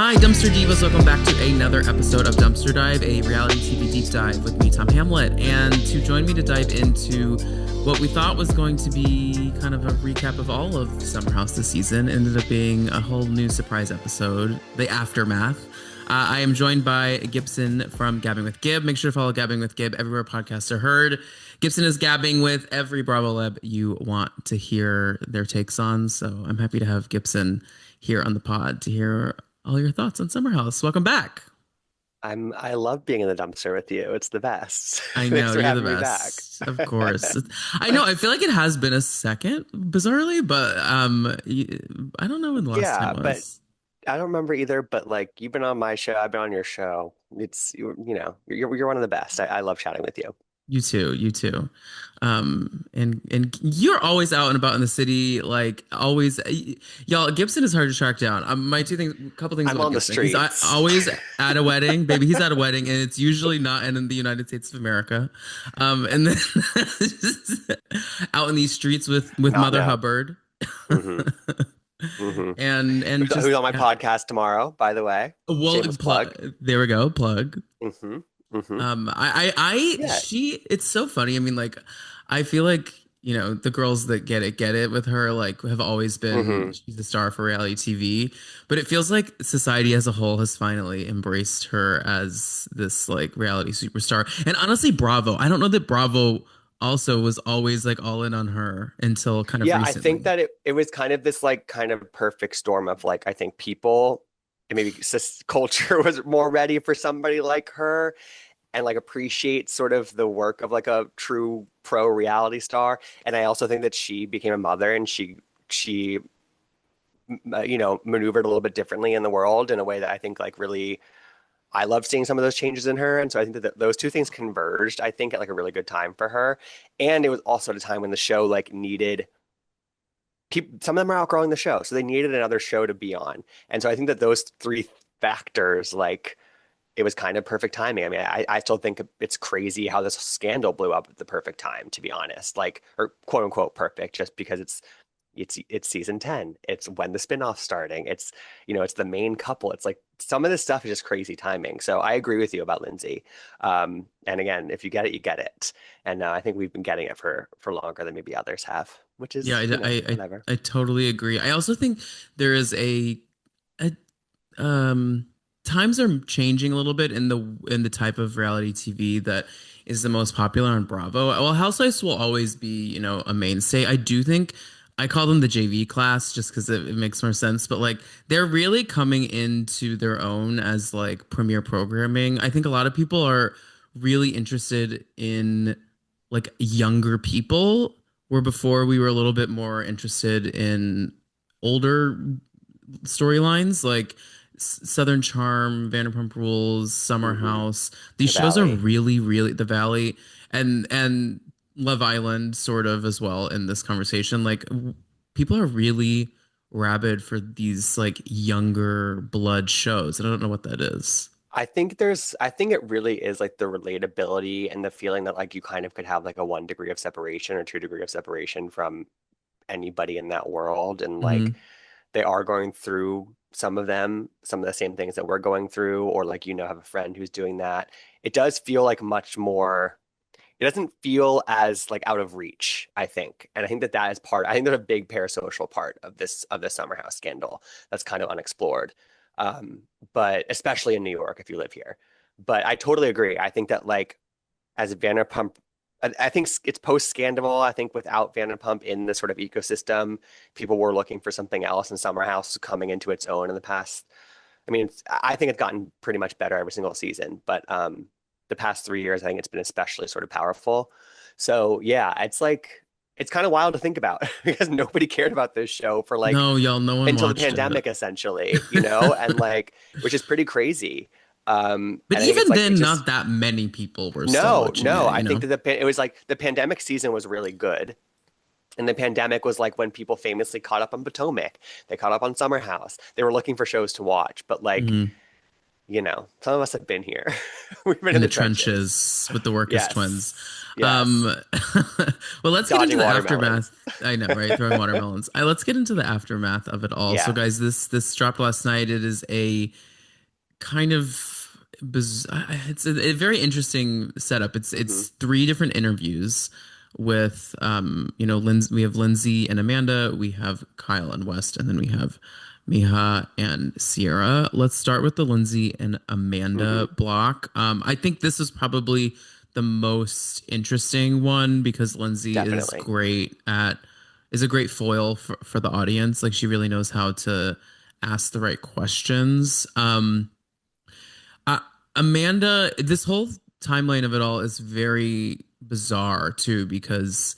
Hi, Dumpster Divas. Welcome back to another episode of Dumpster Dive, a reality TV deep dive with me, Tom Hamlet. And to join me to dive into what we thought was going to be kind of a recap of all of Summer House this season ended up being a whole new surprise episode, the aftermath. I am joined by Gibson from Gabbing with Gib. Make sure to follow Gabbing with Gib everywhere podcasts are heard. Gibson is gabbing with every Bravo Leb you want to hear their takes on. So I'm happy to have Gibson here on the pod to hear all your thoughts on Summer House. Welcome back. I love being in the dumpster with you. It's the best. I Thanks know for you're the having me back. best, of course. I know. I feel like it has been a second, bizarrely, but I don't know when the last Yeah, time but was. I don't remember either. But like you've been on my show, I've been on your show. You're one of the best. I love chatting with you. You too, you too. And you're always out and about in the city, like always. Y'all, Gibson is hard to track down. My two things, couple things I'm about on the Gibson. He's streets. always at a wedding, baby. He's at a wedding, and it's usually not in the United States of America. And then out in these streets with Not Mother no. Hubbard, hmm hmm and Who's just on my podcast tomorrow, by the way? well, Shameless plug. there we go, plug. hmm hmm Yeah. She, it's so funny. I mean, like, I feel like, the girls that get it with her, like, have always been, hmm she's the star for reality TV. But it feels like society as a whole has finally embraced her as this, like, reality superstar. And honestly, Bravo, I don't know that Bravo also was always, like, all in on her until kind of Yeah, I think recently. that it was kind of this like kind of perfect storm of like I think people and maybe culture was more ready for somebody like her and like appreciate sort of the work of like a true pro reality star. And I also think that she became a mother and she maneuvered a little bit differently in the world in a way that I think like really I love seeing some of those changes in her. And so I think that those two things converged, I think, at like a really good time for her. And it was also at a time when the show like needed people, some of them are outgrowing the show. So they needed another show to be on. And so I think that those three factors, like it was kind of perfect timing. I mean, I still think it's crazy how this scandal blew up at the perfect time, to be honest. Like, or quote unquote perfect, just because it's season 10. It's when the spinoff's starting. It's the main couple. It's like some of this stuff is just crazy timing. So I agree with you about Lindsay. And again, if you get it, you get it. And I think we've been getting it for longer than maybe others have, which Yeah, is, whatever. I totally agree. I also think there is a times are changing a little bit in the type of reality TV that is the most popular on Bravo. Well, Housewives will always be, a mainstay. I do think I call them the JV class just because it makes more sense, but like they're really coming into their own as like premier programming. I think a lot of people are really interested in like younger people, where before we were a little bit more interested in older storylines like Southern Charm, Vanderpump Rules, Summer hmm House. These The shows are Valley. really, really The Valley and Love Island sort of as well in this conversation. Like people are really rabid for these like younger blood shows. And I don't know what that is. I think it really is like the relatability and the feeling that like you kind of could have like a 1 degree of separation or 2 degree of separation from anybody in that world. And like Hmm. they are going through some of the same things that we're going through, or like, have a friend who's doing that. It does feel like much more, it doesn't feel as like out of reach, I think. And I think that that is part, I think there's a big parasocial part of this Summer House scandal that's kind of unexplored. Um, but especially in New York, if you live here. But I totally agree. I think that like as Vanderpump, I think it's post Scandal. I think without Vanderpump in this sort of ecosystem, people were looking for something else, and Summer House is coming into its own in the past. I mean, I think it's gotten pretty much better every single season, but the past 3 years, I think it's been especially sort of powerful. So yeah, it's like it's kind of wild to think about because nobody cared about this show for like No, y'all, no one until the watched it. pandemic, essentially, and like which is pretty crazy. But And I think it's even like it then, just not that many people were still no, watching no. it, I think that it was like the pandemic season was really good. And the pandemic was like when people famously caught up on Potomac. They caught up on Summer House. They were looking for shows to watch. But like, Mhm. some of us have been here. We've been In in the the trenches. trenches with the workers twins. Yes. Yes. Um, well, let's get into Dodging the watermelons. aftermath. I know, right? Throwing watermelons. Let's get into the aftermath of it all. So, Yeah. guys, this dropped last night. It is a kind of it's a very interesting setup. Hmm. It's three different interviews with Lindsay, we have Lindsay and Amanda, we have Kyle and West, and then we have Miha and Sierra. Let's start with the Lindsay and Hmm. Amanda block. I think this is probably the most interesting one because Lindsay Definitely. is a great foil for the audience. Like she really knows how to ask the right questions. Uh, Amanda, this whole timeline of it all is very bizarre too, because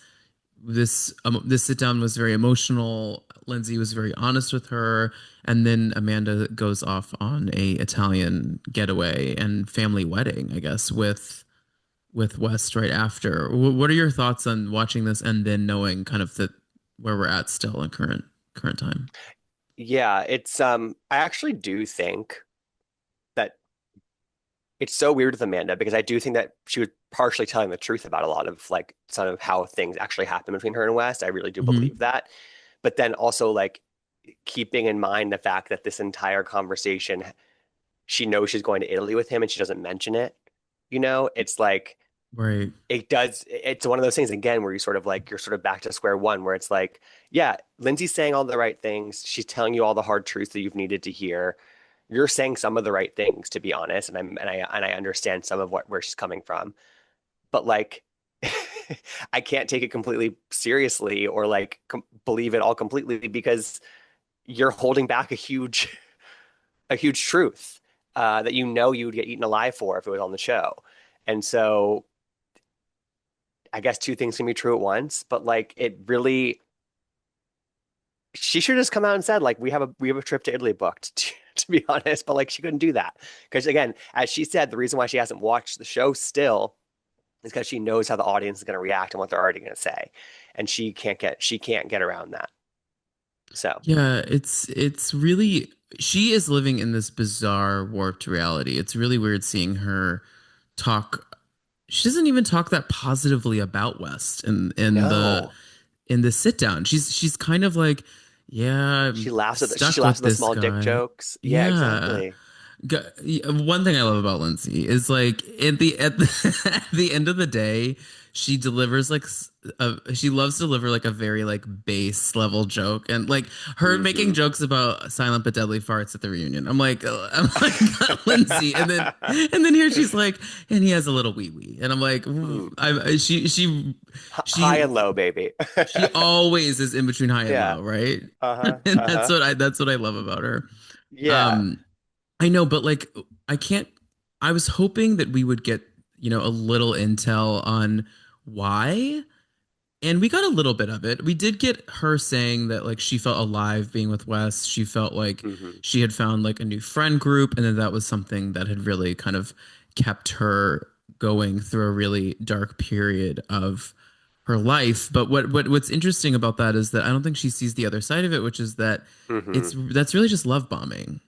this sit down was very emotional. Lindsay was very honest with her, and then Amanda goes off on a Italian getaway and family wedding, I guess, with West right after. What are your thoughts on watching this and then knowing kind of that where we're at still in current time? Yeah, it's I actually do think that it's so weird with Amanda because I do think that she was partially telling the truth about a lot of like some of how things actually happen between her and West. I really do believe Hmm. that. But then also like keeping in mind the fact that this entire conversation, she knows she's going to Italy with him and she doesn't mention it. It's like Right. it's one of those things again where you sort of like you're sort of back to square one where it's like, yeah, Lindsay's saying all the right things. She's telling you all the hard truths that you've needed to hear. You're saying some of the right things, to be honest, and I understand some of what where she's coming from. But like I can't take it completely seriously or like believe it all completely because you're holding back a huge truth that you would get eaten alive for if it was on the show. And so I guess two things can be true at once, but like it really, she should have just come out and said like we have a trip to Italy booked, to be honest. But like she couldn't do that because again, as she said, the reason why she hasn't watched the show still is because she knows how the audience is going to react and what they're already going to say, and she can't get around that. So Yeah, it's really she is living in this bizarre warped reality. It's really weird seeing her talk. She doesn't even talk that positively about West no, in the sit down. She's kind of like, yeah, she I'm laughs at she stuck laughs with at the this small dick guy. jokes. Yeah, Yeah. exactly. One thing I love about Lindsay is like at the end of the day, she delivers she loves to deliver like a very like base level joke and like her making Hmm. jokes about silent but deadly farts at the reunion. I'm like Lindsay, and then here she's like, and he has a little wee wee, and I'm like, Mm. High she and low, baby. she always is in between high and Yeah. low, right? Uh-huh. And Uh-huh. that's what I love about her. Yeah. Um, I know, but like I can't. I was hoping that we would get a little intel on why, and we got a little bit of it. We did get her saying that like she felt alive being with Wes. She felt like Hmm. she had found like a new friend group, and then that was something that had really kind of kept her going through a really dark period of her life. But what's interesting about that is that I don't think she sees the other side of it, which is that Hmm. that's really just love bombing,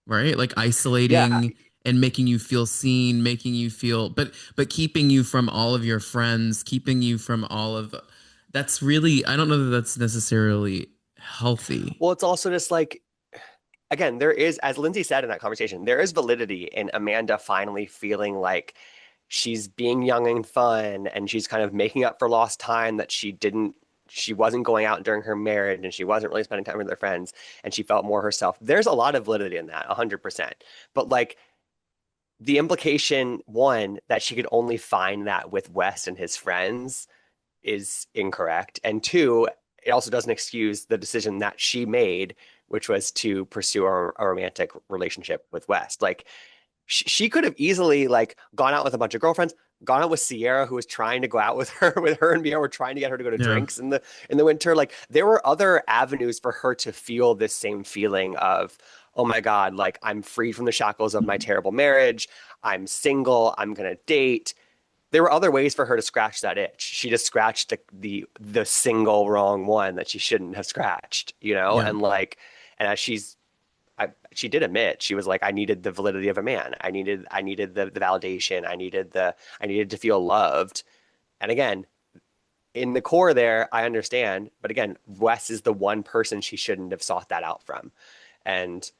right? Like Yeah. isolating and making you feel seen, making you feel but keeping you from all of your friends, keeping you from all of that's really I don't know that that's necessarily healthy. Well, it's also just like, again, there is, as Lindsay said in that conversation, there is validity in Amanda finally feeling like she's being young and fun and she's kind of making up for lost time that she wasn't going out during her marriage and she wasn't really spending time with her friends and she felt more herself. There's a lot of validity in that, 100%. But like the implication, one, that she could only find that with Wes and his friends is incorrect. And two, it also doesn't excuse the decision that she made, which was to pursue a romantic relationship with West. Like she could have easily like gone out with a bunch of girlfriends, gone out with Sierra, who was trying to go out with her, and Mia were trying to get her to go to Yeah. drinks in the winter. Like there were other avenues for her to feel this same feeling of, oh my God, like I'm free from the shackles of my terrible marriage. I'm single. I'm gonna date. There were other ways for her to scratch that itch. She just scratched the single wrong one that she shouldn't have scratched, Yeah. and like, and as she did admit she was like, I needed the validity of a man. I needed the validation. I needed to feel loved. And again, in the core there, I understand. But again, Wes is the one person she shouldn't have sought that out from. And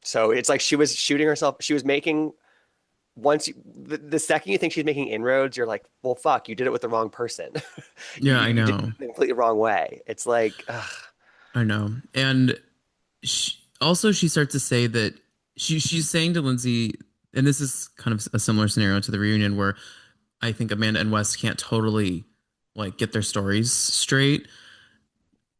So it's like she was shooting herself. She was making the second you think she's making inroads, you're like, well, fuck, you did it with the wrong person. Yeah, I You did it know. the completely wrong way. It's like, ugh, I know. And also she starts to say that she's saying to Lindsay, and this is kind of a similar scenario to the reunion where I think Amanda and Wes can't totally like get their stories straight.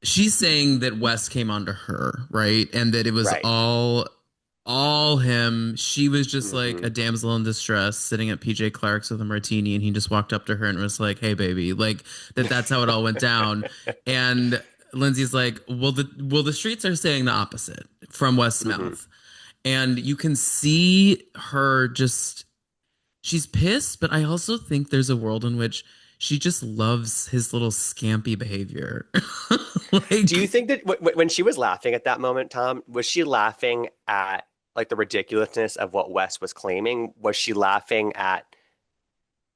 She's saying that Wes came onto her, right? And that it was right. all him. She was just like Hmm. a damsel in distress sitting at PJ Clark's with a martini and he just walked up to her and was like, "Hey baby." Like that's how it all went down. And Lindsay's like, "Well the streets are saying the opposite from West's Hmm. mouth." And you can see her just she's pissed, but I also think there's a world in which she just loves his little scampy behavior. Do you Like, think that when she was laughing at that moment, Tom, was she laughing at like the ridiculousness of what Wes was claiming? Was she laughing at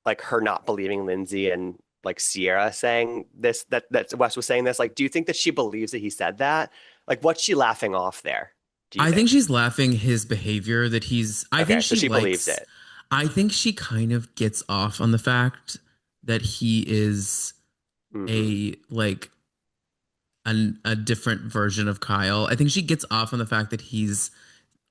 like her not believing Lindsay and like Sierra saying this, that Wes was saying this? Like, do you think that she believes that he said that? Like, what's she laughing off there, do you I think think? she's laughing his behavior that I think Okay, so she she believes likes, it. I think she kind of gets off on the fact that he is Hmm. a, like, a different version of Kyle. I think she gets off on the fact that he's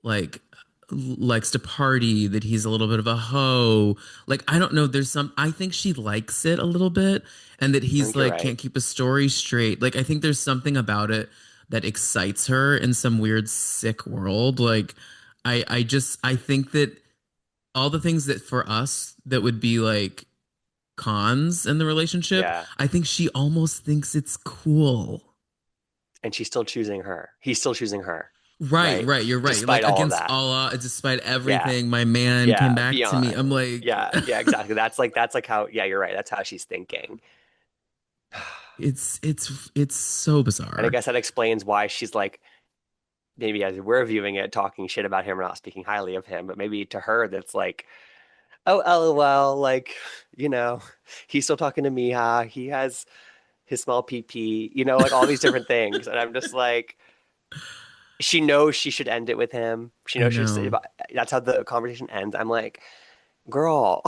like likes to party, that he's a little bit of a hoe. Like I don't know, I think she likes it a little bit and that I he's think you're like right. can't keep a story straight. Like I think there's something about it that excites her in some weird sick world. Like I think that all the things that for us that would be like cons in the relationship, Yeah. I think she almost thinks it's cool. And she's still choosing her. He's still choosing her, Right, right? right. You're right. You're Despite like all of against that. all despite Yeah. everything, my man came Yeah. back to me. Beyond. I'm like, Yeah, exactly. That's like how, yeah, you're right. That's how she's thinking. it's so And I bizarre. guess that explains why she's like, maybe as we're viewing it, talking shit about him or not speaking highly of him, but maybe to her that's like, oh, LOL, like, you know, he's still talking to Miha. He has his small PP, like all these different things. And I'm just like, she knows she should end it with him. She I knows know. that's how the conversation ends. I'm like, girl,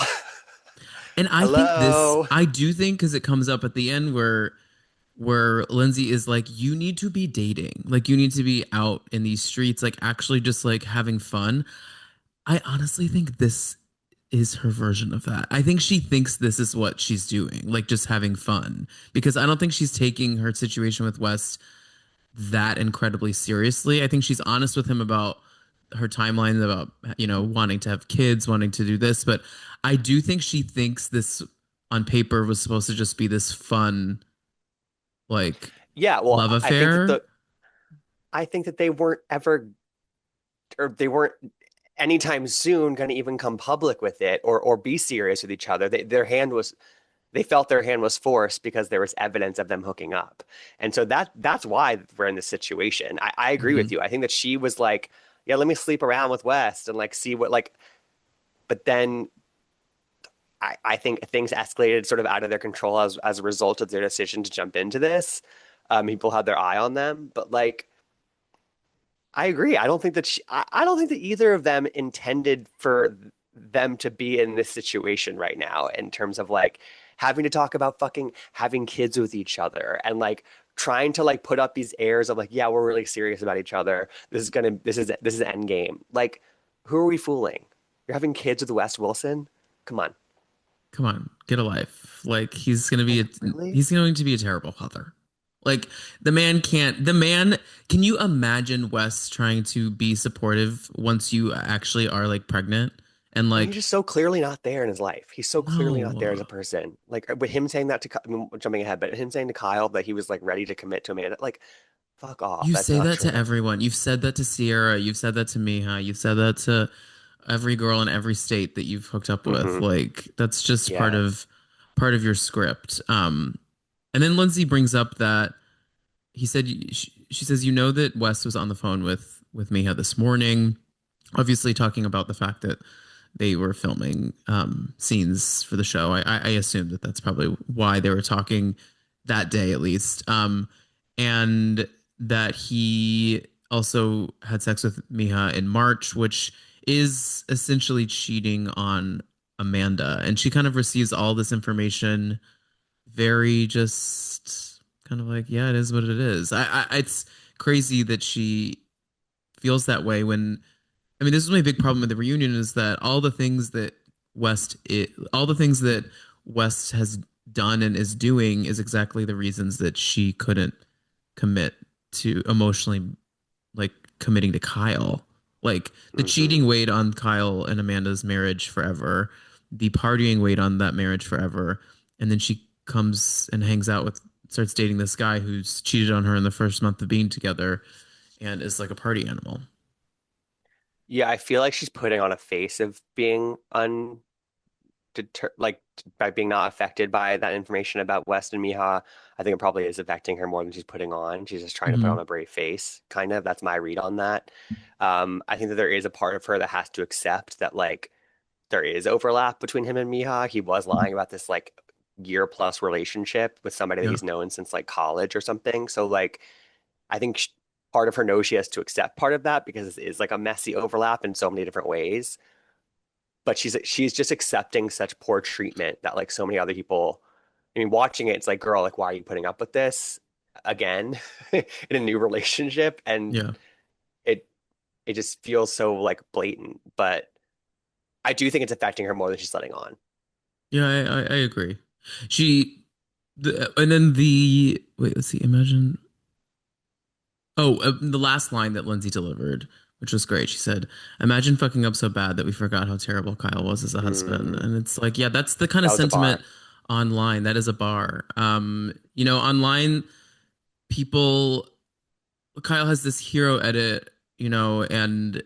And hello. I do think because it comes up at the end where Lindsay is like, you need to be dating. Like you need to be out in these streets, like actually just like having fun. I honestly think this is her version of that. I think she thinks this is what she's doing, like just having fun. Because I don't think she's taking her situation with West that incredibly seriously. I think she's honest with him about her timeline, about, wanting to have kids, wanting to do this. But I do think she thinks this on paper was supposed to just be this fun, like, Yeah, well, love affair. I think that they weren't ever, or they weren't anytime soon going to even come public with it or be serious with each other. They felt their hand was forced because there was evidence of them hooking up. And so that's why we're in this situation. I agree with Hmm. you. I think that she was like, yeah, let me sleep around with West and like see what like, but then I think things escalated sort of out of their control as a result of their decision to jump into this. People had their eye on them, but like I agree. I don't think that either of them intended for them to be in this situation right now in terms of like having to talk about fucking having kids with each other and like trying to like put up these airs of like, yeah, we're really serious about each other. This is end game. Like, who are we fooling? You're having kids with Wes Wilson? Come on. Come on, get a life. Like Like, really? he's going to be a terrible father. Like the man can you imagine Wes trying to be supportive once you actually are like pregnant and When you're like just so clearly not there in his life. He's so clearly not there as no. a person. Like with him saying that I mean, jumping ahead, but him saying to Kyle that he was like ready to commit to Amanda, like, fuck off. You That's say not that to true. everyone. You've said that to Sierra, you've said that to Miha, you've said that to every girl in every state that you've hooked up with. Hmm. Like that's just Yeah. part of your script. And then Lindsay brings up that he said she says that Wes was on the phone with Miha this morning, obviously talking about the fact that they were filming scenes for the show. I assume that that's probably why they were talking that day at least, and that he also had sex with Miha in March, which is essentially cheating on Amanda. And she kind of receives all this information very just kind of like, yeah, it is what it is. It's crazy that she feels that way when, I mean, this is my big problem with the reunion is that all the things that West has done and is doing is exactly the reasons that she couldn't commit to emotionally like committing to Kyle. Like the Hmm. cheating weighed on Kyle and Amanda's marriage forever. The partying weighed on that marriage forever. And then she comes and hangs out with, starts dating this guy who's cheated on her in the first month of being together and is like a party animal. Yeah, I feel like she's putting on a face of being like by being not affected by that information about West and Miha. I think it probably is affecting her more than she's putting on. She's just trying to put on Hmm. a brave face, kind of. That's my read on that. I think that there is a part of her that has to accept that like there is overlap between him and Miha. He was lying about this like year plus relationship with somebody that Yeah. he's known since like college or something. So like I think part of her knows she has to accept part of that because it is like a messy overlap in so many different ways. But she's just accepting such poor treatment that like so many other people. I mean, watching it, it's like, girl, like, why are you putting up with this again in a new relationship? And Yeah. it it just feels so like blatant. But I do think it's affecting her more than she's letting on. Yeah, I agree. She, and then wait, let's see, imagine. Oh, the last line that Lindsay delivered, which was great. She said, "Imagine fucking up so bad that we forgot how terrible Kyle was as a husband." Mm, And it's like, yeah, that's the kind of that was a sentiment bar. online. That is a bar. Online people, Kyle has this hero edit, and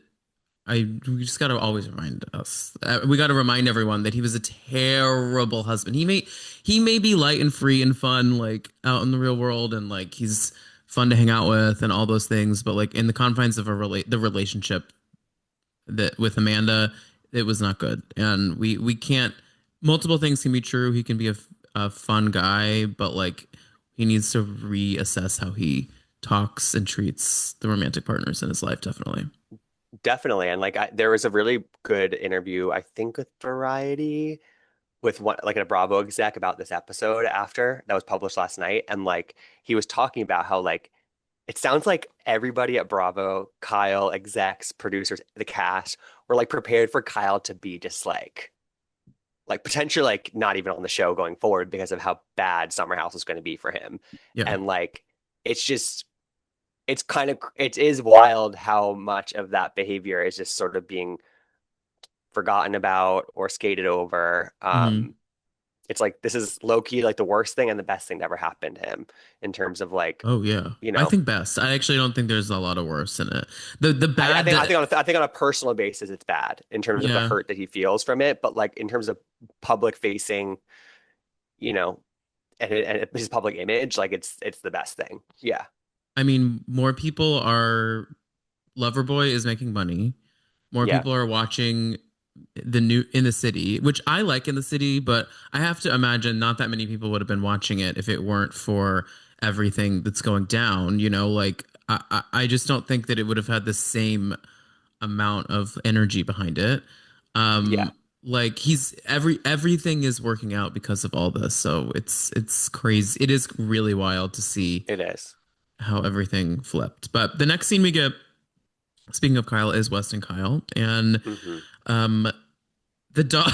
we just got to always remind us. We got to remind everyone that he was a terrible husband. He may be light and free and fun, like out in the real world, and like he's fun to hang out with and all those things. But like in the confines of the relationship that with Amanda, it was not good. And we can't. Multiple things can be true. He can be a fun guy, but like he needs to reassess how he talks and treats the romantic partners in his life. Definitely. Definitely. And like there was a really good interview, I think with Variety with one like a Bravo exec about this episode after that was published last night. And like he was talking about how like it sounds like everybody at Bravo, Kyle, execs, producers, the cast were like prepared for Kyle to be just like potentially like not even on the show going forward because of how bad Summer House is going to be for him. Yeah. And like it's just it is wild how much of that behavior is just sort of being forgotten about or skated over. Hmm. It's like this is low key like the worst thing and the best thing that ever happened to him in terms of like, Oh yeah. you I know, think best. I actually don't think there's a lot of worse in it. The I bad think that I think on a personal basis it's bad in terms of the yeah. hurt that he feels from it, but like in terms of public facing, you know, and his public image, like it's the best thing. Yeah, I mean, more people are Loverboy is making money. More yeah, people are watching the new in the city, which I like in the city, but I have to imagine not that many people would have been watching it if it weren't for everything that's going down. Like I just don't think that it would have had the same amount of energy behind it. yeah. Like everything is working out because of all this. So it's crazy. It is really wild to see It is. how everything flipped. But the next scene we get, speaking of Kyle, is West and Kyle, and Hmm. um, the dog,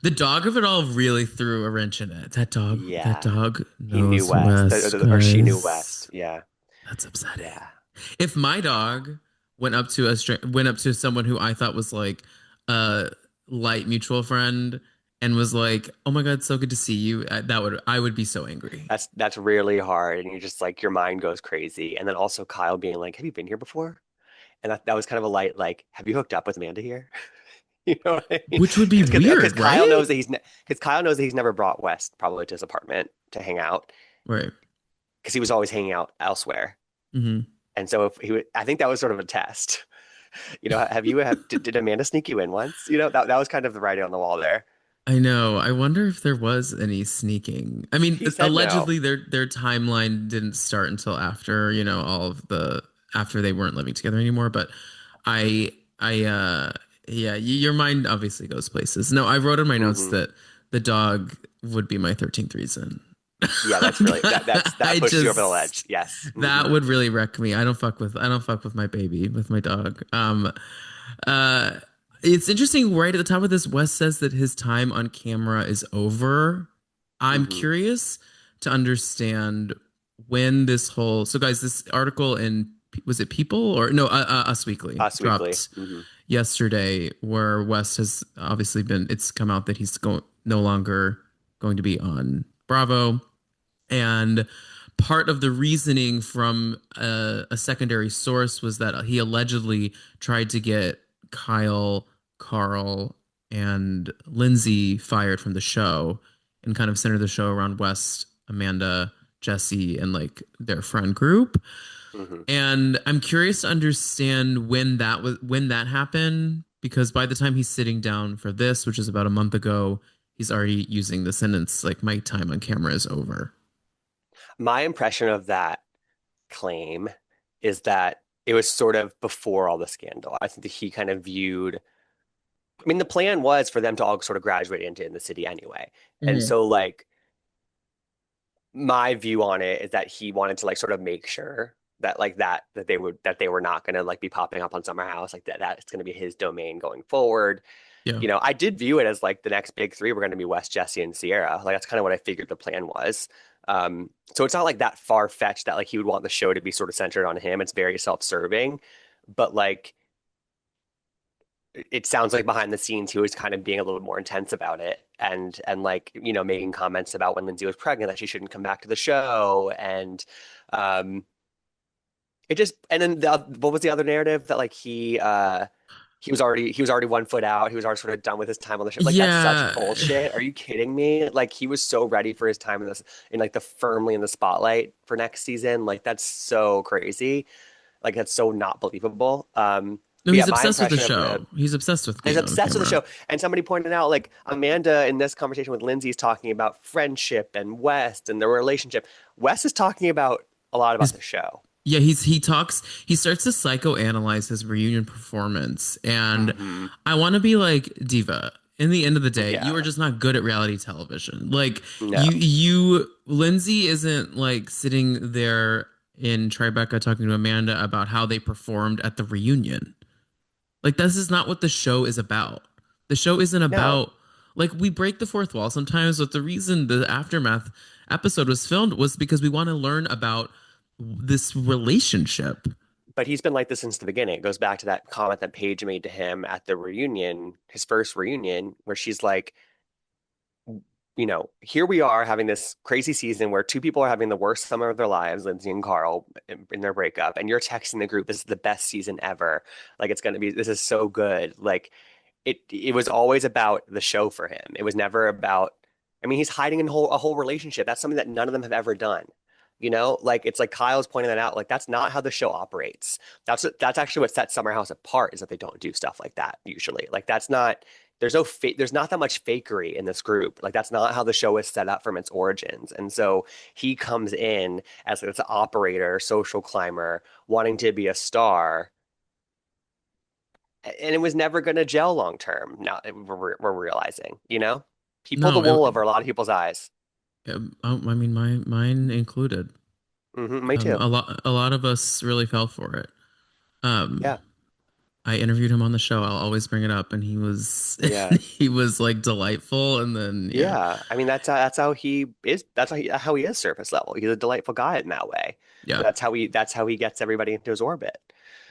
the dog of it all really threw a wrench in it. That Yeah, dog he knew knows West, West, or she knew West. guys. Yeah, That's upsetting. yeah. If my dog went up to someone who I thought was like a light mutual friend and was like, "Oh my God, so good to see you," I would be so angry. That's really hard, and you just like your mind goes crazy. And then also Kyle being like, "Have you been here before?" And that was kind of a light like, "Have you hooked up with Amanda here?" You know what I mean? Which would be Because weird, Kyle right? knows that because Kyle knows that he's never brought West probably to his apartment to hang out Right. because he was always hanging out elsewhere. Hmm. And so if he would, I think that was sort of a test. You know, did Amanda sneak you in once? You know, that was kind of the writing on the wall there. I know. I wonder if there was any sneaking. I mean, He said no. allegedly their timeline didn't start until after, all of the after they weren't living together anymore. But I yeah, your mind obviously goes places. No, I wrote in my notes Hmm. that the dog would be my 13th reason. Yeah, that's really that I pushes you over the ledge. just Yes. that Hmm. would really wreck me. I don't fuck with my baby, with my dog. Uh it's interesting right at the top of this, Wes says that his time on camera is over. I'm Hmm. curious to understand when this whole so guys, this article in was it People or no Us Weekly Us Weekly. dropped Hmm. yesterday where West has obviously been it's come out that he's no longer going to be on Bravo and part of the reasoning from a secondary source was that he allegedly tried to get Kyle, Carl, and Lindsay fired from the show and kind of centered the show around West, Amanda, Jesse, and like their friend group. Hmm. And I'm curious to understand when that happened because by the time he's sitting down for this, which is about a month ago, he's already using the sentence like my time on camera is over. My impression of that claim is that it was sort of before all the scandal. I think that he kind of viewed, I mean, the plan was for them to all sort of graduate into in the city anyway. And Hmm. so like my view on it is that he wanted to like sort of make sure that like that they were not going to like be popping up on Summer House like that's going to be his domain going forward. Yeah. You know, I did view it as like the next big three were going to be West, Jesse, and Sierra. Like that's kind of what I figured the plan was. So it's not like that far fetched that like he would want the show to be sort of centered on him. It's very self-serving, but like it sounds like behind the scenes he was kind of being a little more intense about it and like you know making comments about when Lindsay was pregnant that she shouldn't come back to the show and um it just and then what was the other narrative that like he was already 1 foot out. He was already sort of done with his time on the show. Like that's such Yeah. bullshit. Are you kidding me? Like he was so ready for his time in this in like the firmly in the spotlight for next season. Like that's so crazy. Like that's so not believable. No, But yeah, he's my obsessed with the impression of show. He's obsessed with is being on obsessed with the camera. show. And somebody pointed out, like Amanda in this conversation with Lindsay is talking about friendship and West and their relationship. Wes is talking about a lot about His the show. yeah, he starts to psychoanalyze his reunion performance. And Hmm. I want to be like, Diva, in the end of the day, you are Yeah. just not good at reality television. Like No. Lindsay isn't like sitting there in Tribeca talking to Amanda about how they performed at the reunion. Like this is not what the show is about. The show isn't No. about like we break the fourth wall sometimes, but the reason the aftermath episode was filmed was because we want to learn about this relationship. But he's been like this since the beginning. It goes back to that comment that Paige made to him at the reunion, his first reunion, where she's like, you know, here we are having this crazy season where two people are having the worst summer of their lives, Lindsay and Carl, in their breakup, and you're texting the group, this is the best season ever. Like it's gonna be, this is so good. Like it was always about the show for him. It was never about, I mean, he's hiding in a whole relationship. That's something that none of them have ever done. You know, like it's like Kyle's pointing that out. Like that's not how the show operates. That's actually what sets Summer House apart is that they don't do stuff like that usually. Like that's not there's not that much fakery in this group. Like that's not how the show is set up from its origins. And so he comes in as an operator, social climber, wanting to be a star, and it was never going to gel long term. Now we're realizing, you know, he pulled the No, wool over a lot of people's eyes. I mean mine included. Me too. A lot of us really fell for it. Um, Yeah, I interviewed him on the show. I'll always bring it up, and he was yeah, he was like delightful, and then yeah, yeah. I mean, that's how he is. That's how he is surface level. He's a delightful guy in that way. yeah. But that's how he gets everybody into his orbit.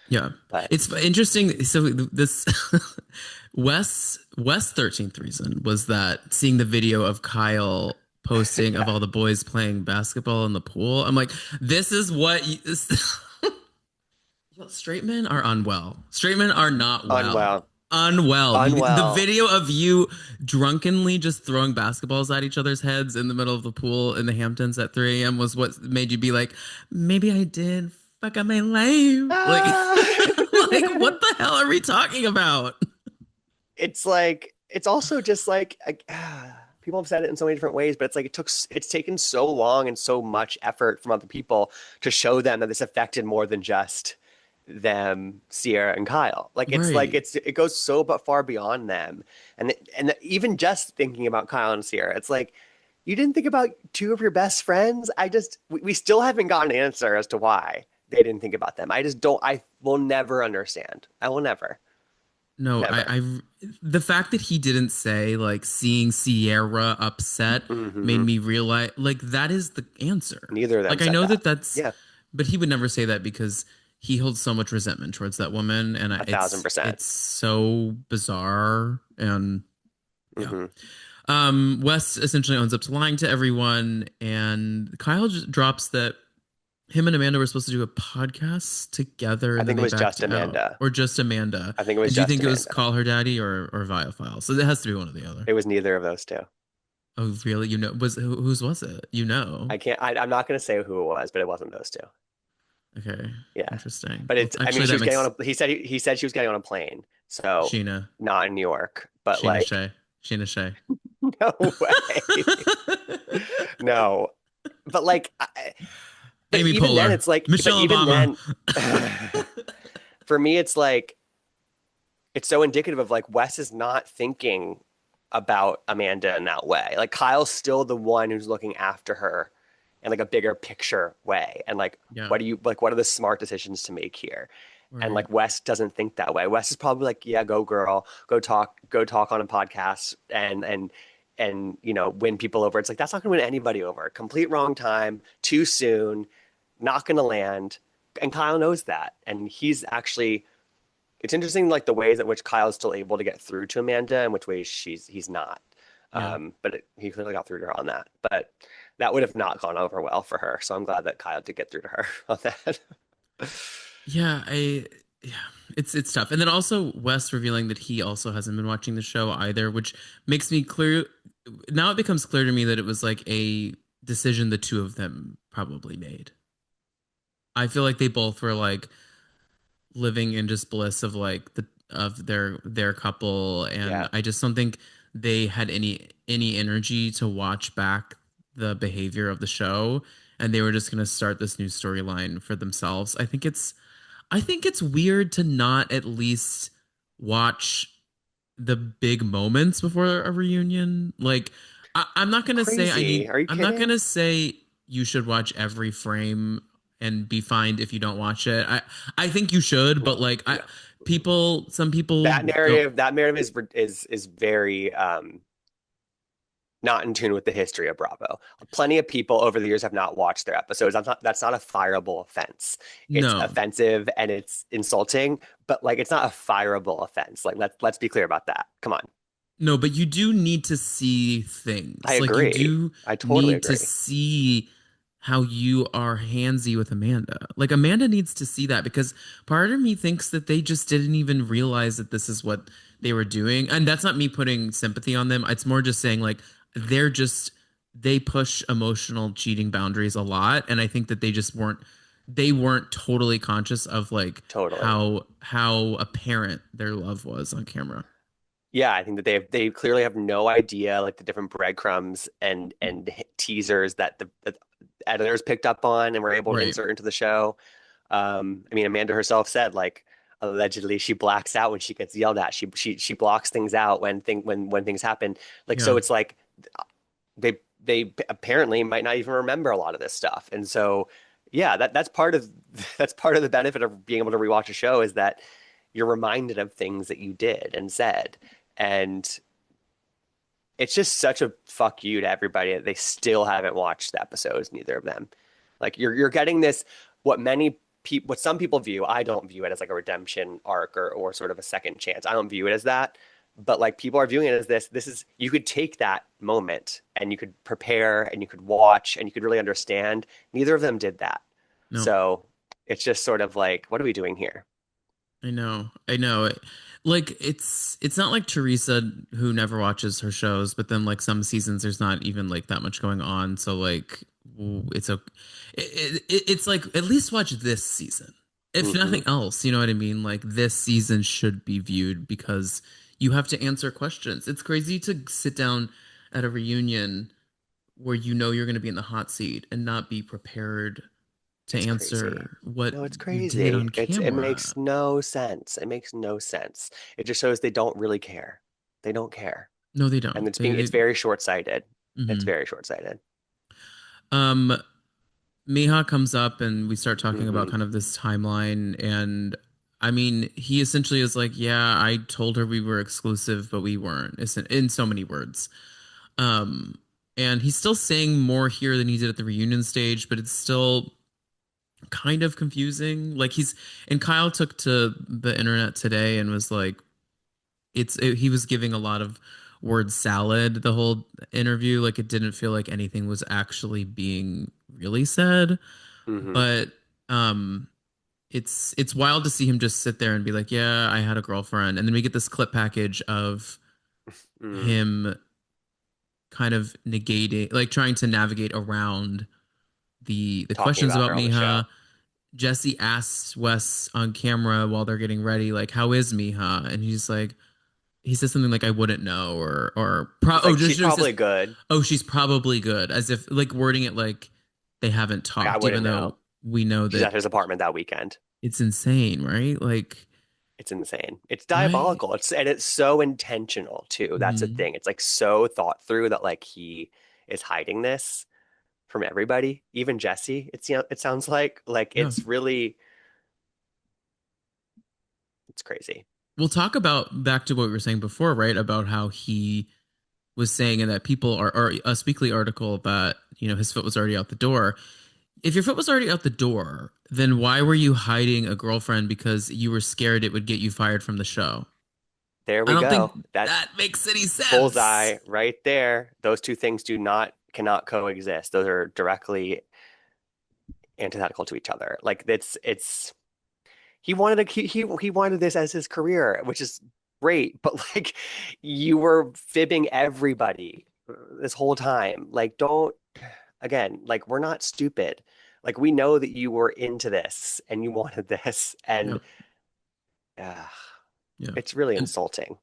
Yeah. But It's interesting. So this Wes 13th reason was that seeing the video of Kyle posting of yeah, all the boys playing basketball in the pool. I'm like, this is what straight men are unwell. Straight men are not well. unwell, Unwell. The unwell. video of you drunkenly just throwing basketballs at each other's heads in the middle of the pool in the Hamptons at 3 a.m. was what made you be like, maybe I did fuck up my life. Like, Ah! like what the hell are we talking about? It's like it's also just like people have said it in so many different ways, but it's like it's taken so long and so much effort from other people to show them that this affected more than just them Sierra and Kyle. Right. It goes so but far beyond them. Even just thinking about Kyle and Sierra, it's like you didn't think about two of your best friends. We still haven't gotten an answer as to why they didn't think about them. I just don't I will never understand. I will never. No, Never. the fact that he didn't say like seeing Sierra upset made Hmm. me realize like that is the answer. Neither of them Like I said know that. that that's, Yeah, but he would never say that because he holds so much resentment towards that woman, and a thousand percent. it's so bizarre and yeah. Hmm. Wes essentially owns up to lying to everyone, and Kyle just drops that him and Amanda were supposed to do a podcast together, I and then think it they was just backed out, Amanda. or just Amanda. I think it was And do you just think it was Amanda. Call Her Daddy or Viophile? So it has to be one or the other. It was neither of those two. Oh, really? You know, whose was it? You know? I can't. I'm not going to say who it was, but it wasn't those two. Okay, Yeah, interesting. but Well, it's. I mean, actually, she that was getting makes on a. He said she was getting on a plane, so Sheena, not in New York. But Sheena like, Shea, Sheena Shea. no way, no. But like, but Amy even then, Poehler, it's like. But Michelle even Obama. then, for me, it's like it's so indicative of like Wes is not thinking about Amanda in that way. Like Kyle's still the one who's looking after her in like a bigger picture way. And like, Yeah, what are the smart decisions to make here? And right. like Wes doesn't think that way. Wes is probably like, yeah, go girl, go talk on a podcast and win people over. It's like that's not gonna win anybody over. Complete wrong time, too soon, not gonna land. And Kyle knows that. And he's actually it's interesting like the ways at which Kyle's still able to get through to Amanda and which ways he's not. Yeah. He clearly got through to her on that. But that would have not gone over well for her. So I'm glad that Kyle did get through to her on that. Yeah, yeah, it's tough. And then also Wes revealing that he also hasn't been watching the show either, which makes me clear now it becomes clear to me that it was like a decision the two of them probably made. I feel like they both were like living in just bliss of like their couple, Yeah, and I just don't think they had any energy to watch back the behavior of the show, and they were just going to start this new storyline for themselves. I think it's weird to not at least watch the big moments before a reunion. Like, I'm not gonna say crazy. Are you I'm not kidding? gonna say you should watch every frame and be fined if you don't watch it. I think you should, but No, like, no. some people don't. That narrative is very not in tune with the history of Bravo. Plenty of people over the years have not watched their episodes. That's not a fireable offense. It's No, offensive and it's insulting, but like it's not a fireable offense. Like let's be clear about that. Come on. no, but you do need to see I things. Like you agree. do I totally need to agree. see how you are handsy with Amanda. Like Amanda needs to see that because part of me thinks that they just didn't even realize that this is what they were doing. And that's not me putting sympathy on them. It's more just saying like they're just they push emotional cheating boundaries a lot. And I think that they weren't totally conscious of like Totally. how apparent their love was on camera. Yeah, I think that they clearly have no idea like the different breadcrumbs and teasers that the editors picked up on and were able to Right. insert into the show. I mean, Amanda herself said like allegedly she blacks out when she gets yelled at. She blocks things out when things happen. Like so, Yeah. it's like they apparently might not even remember a lot of this stuff. And so, yeah, that's part of that's part of the benefit of being able to rewatch a show is that you're reminded of things that you did and said. And it's just such a fuck you to everybody that they still haven't watched the episodes, neither of them. Like you're getting this what some people view, I don't view it as like a redemption arc or sort of a second chance. I don't view it as that. But like people are viewing it as this is you could take that moment and you could prepare and you could watch and you could really understand. Neither of them did that. No. So it's just sort of like, what are we doing here? I know. I know. Like it's not like Teresa who never watches her shows, but then like some seasons there's not even like that much going on. So like it's okay. It's like at least watch this season. If Hmm. nothing else, you know what I mean? Like this season should be viewed because you have to answer questions. It's crazy to sit down at a reunion where you know you're going to be in the hot seat and not be prepared to It's crazy. answer what No, it's you did crazy. on It camera. makes no sense. It makes no sense. It just shows they don't really care. They don't care. No, they And don't. it's very short-sighted. It's Mhm. very short-sighted. Um, Miha comes up and we start talking about Hmm. kind of this timeline. And I mean, he essentially is like, yeah, I told her we were exclusive, but we weren't, in so many words. Um, and he's still saying more here than he did at the reunion stage, but it's still kind of confusing. And Kyle took to the internet today and was like, he was giving a lot of word salad the whole interview. Like it didn't feel like anything was actually being really said. Hmm. But um it's wild to see him just sit there and be like, "Yeah, I had a girlfriend." And then we get this clip package of Mm. him kind of negating, like trying to navigate around the Talking questions about about her on the show. Miha. Jesse asks Wes on camera while they're getting ready, like, "How is Miha?" And he's like, he says something like, "I wouldn't know," He's oh, like, just she's no, he says, probably good. "Oh, she's probably good," as if like wording it like they haven't Like, I talked, even wouldn't though know. we know She's that at his apartment that weekend. it's insane, right? Like, It's insane. It's why? diabolical. It's so intentional too. That's the Mhm. thing. It's like so thought through that like he is hiding this from everybody, even Jesse. It sounds like Yeah. it's crazy. We'll talk about back to what we were saying before, right? About how he was saying in that people are, or a Speakly article that, his foot was already out the door. If your foot was already out the door, then why were you hiding a girlfriend because you were scared it would get you fired from the show? There I we don't think go. That that makes any sense. bullseye right there. Those two things do not cannot coexist. Those are directly antithetical to each other. Like it's he wanted this as his career, which is great, but like you were fibbing everybody this whole time. Like don't again, like we're not stupid. Like we know that you were into this and you wanted this Yeah, and uh, yeah. it's really And insulting.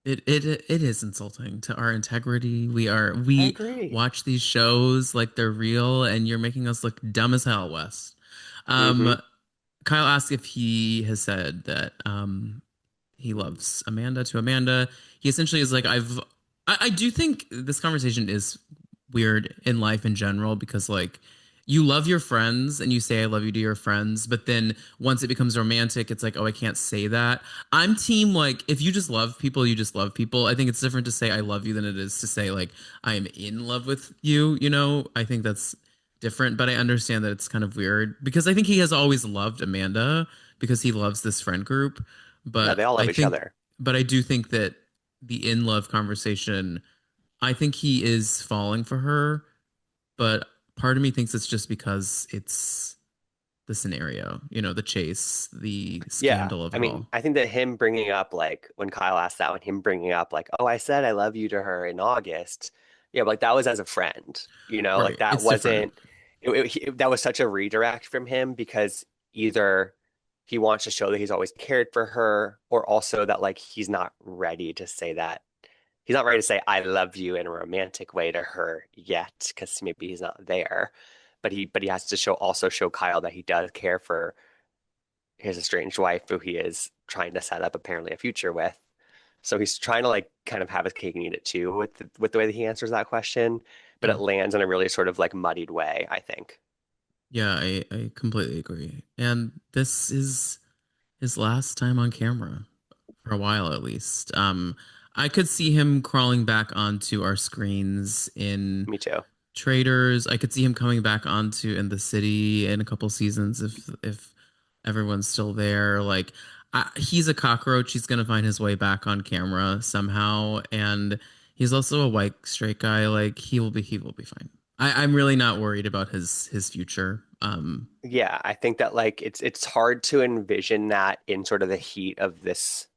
it is insulting to our integrity. I We agree. watch these shows like they're real, and you're making us look dumb as hell, Wes. Hmm. Um, Kyle asked if he has said that he loves Amanda to Amanda. He essentially is like, I do think this conversation is weird in life in general because like you love your friends and you say I love you to your friends, but then once it becomes romantic, it's like, oh, I can't say that. I'm team like if you just love people, you just love people. I think it's different to say I love you than it is to say like I am in love with you, I think that's different, but I understand that it's kind of weird because I think he has always loved Amanda because he loves this friend group. Yeah, But they all I love each think, other. but I do think that the in love conversation, I think he is falling for her, but part of me thinks it's just because it's the scenario, the chase, the Yeah. scandal of I it mean, all. I think that him bringing up, like, when Kyle asked that, when him bringing up, like, oh, I said I love you to her in August. Yeah, but like, that was as a friend, like, Right. that It's different. wasn't, that was such a redirect from him because either he wants to show that he's always cared for her, or also that, like, he's not ready to say that. He's not ready to say, I love you in a romantic way to her yet, because maybe he's not there. But he has to also show Kyle that he does care for his estranged wife, who he is trying to set up apparently a future with. So he's trying to like kind of have his cake and eat it too with the way that he answers that question, but Yeah. it lands in a really sort of like muddied way, I think. Yeah, I completely agree. And this is his last time on camera for a while at least. I could see him crawling back onto our screens in Me too. Traders. I could see him coming back onto In the City in a couple seasons if everyone's still there. Like he's a cockroach. He's gonna find his way back on camera somehow, and he's also a white straight guy. Like he will be fine. I'm really not worried about his future. Yeah, I think that like it's hard to envision that in sort of the heat of this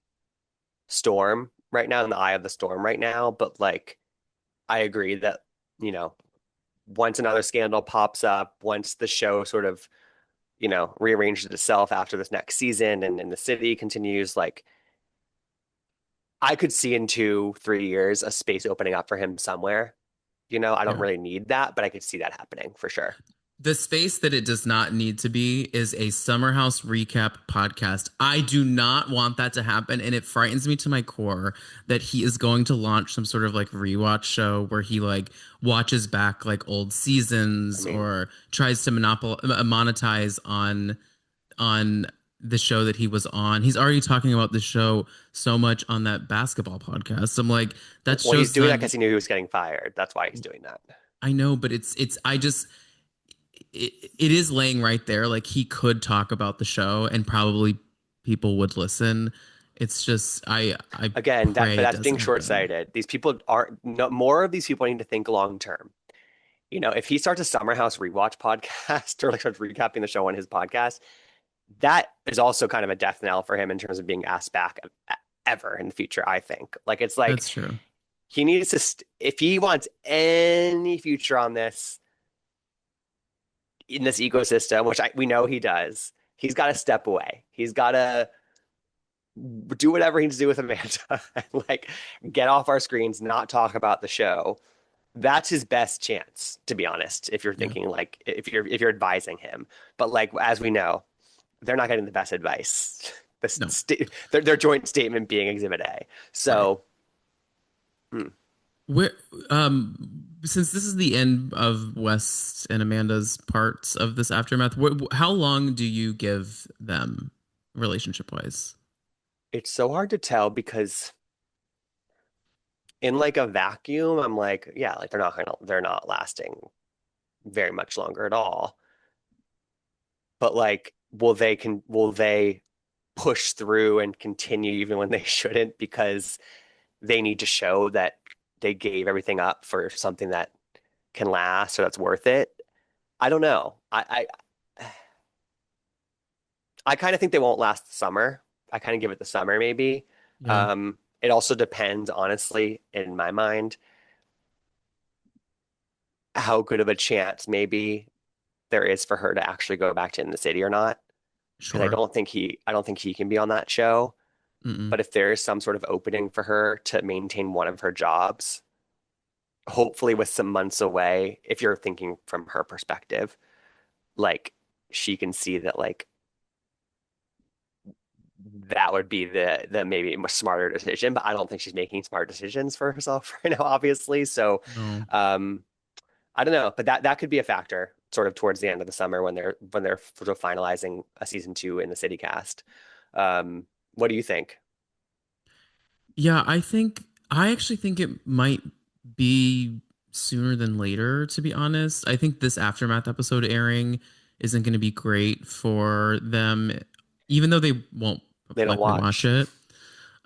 storm right now, in the eye of the storm right now, but like I agree that, you know, once another scandal pops up, once the show sort of, rearranges itself after this next season and the city continues, like I could see in 2, 3 years a space opening up for him somewhere. I don't Yeah. really need that, but I could see that happening for sure. The space that it does not need to be is a Summer House recap podcast. I do not want that to happen, and it frightens me to my core that he is going to launch some sort of like rewatch show where he like watches back like old I seasons mean, or tries to monetize on the show that he was on. He's already talking about the show so much on that basketball podcast. I'm like, that well, he's show's doing not. that because he knew he was getting fired. That's why he's doing that. I know, but it's I just it is laying right there. Like he could talk about the show and probably people would listen. It's just I Again, pray but it that's being doesn't happen. short-sighted. These people aren't no, more of these people need to think long term. If he starts a Summer House rewatch podcast or like starts recapping the show on his podcast, that is also kind of a death knell for him in terms of being asked back ever in the future, I think. Like it's like That's true. he needs to if he wants any future on this in this ecosystem, which we know he does, he's got to step away. He's got to do whatever he needs to do with Amanda and like get off our screens, not talk about the show. That's his best chance, to be honest, if you're Yeah. thinking like if you're advising him. But like as we know, they're not getting the best advice. No. Their joint statement being Exhibit A. Right. So hmm, Where since this is the end of West and Amanda's parts of this aftermath, how long do you give them relationship wise? it's so hard to tell because in like a vacuum, I'm like, yeah, like they're not lasting very much longer at all. But like, will they push through and continue even when they shouldn't because they need to show that they gave everything up for something that can last or that's worth it? I don't know. I kind of think they won't last the summer. I kind of give it the summer maybe. Yeah, It also depends, honestly, in my mind, how good of a chance maybe there is for her to actually go back to In the City or not. Because sure. I don't think he can be on that show. Mm-mm. But if there is some sort of opening for her to maintain one of her jobs, hopefully with some months away, if you're thinking from her perspective, like she can see that like that would be the maybe a much smarter decision. But I don't think she's making smart decisions for herself right now, obviously. So No. um I don't know, but that could be a factor sort of towards the end of the summer when they're sort of finalizing a season two in the city cast. What do you think? Yeah, I actually think it might be sooner than later, to be honest. I think this aftermath episode airing isn't going to be great for them, even though they won't They don't likely watch watch. it.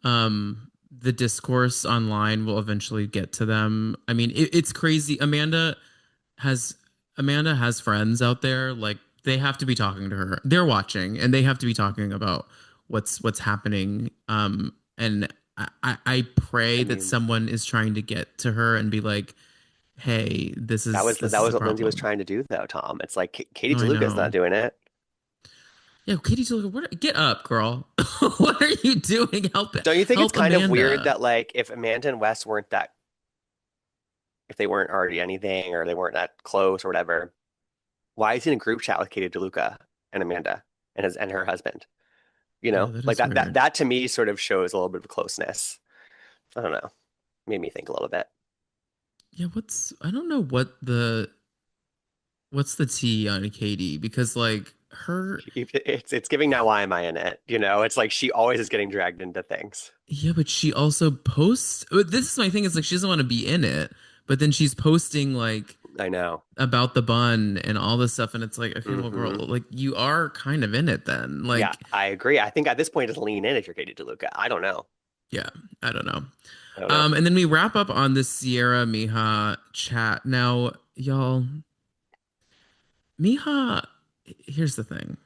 The discourse online will eventually get to them. I mean, it's crazy. Has Amanda has friends out there. Like they have to be talking to her. They're watching, and they have to be talking about what's happening. And I pray I that mean, someone is trying to get to her and be like, "Hey, this that is was a what Lindsay was problem." trying to do though, Tom. It's like Katie No, I DeLuca's not know. doing it. Yeah, Katie's like, get up, girl. What are you doing? Don't you think it's Help kind of weird Amanda. that like if Amanda and Wes weren't that if they weren't already anything or they weren't that close or whatever, why is he in a group chat with Katie DeLuca and Amanda and her husband? Yeah, that Like is weird. that to me sort of shows a little bit of closeness. I don't know. Made me think a little bit. Yeah, I don't know what's the tea on Katie because like her It's giving now why am I in it? It's like she always is getting dragged into things. yeah, but she also posts this is my thing is like she doesn't want to be in it, but then she's posting like I know. about the bun and all this stuff and it's like okay, well girl, Hmm. like you are kind of in it then. Yeah, Like I agree. I think at this point, just lean in if you're Katie DeLuca. I don't know. yeah, I don't know. I don't know. And then we wrap up on this Sierra Miha chat. Now, y'all, Miha, here's the thing.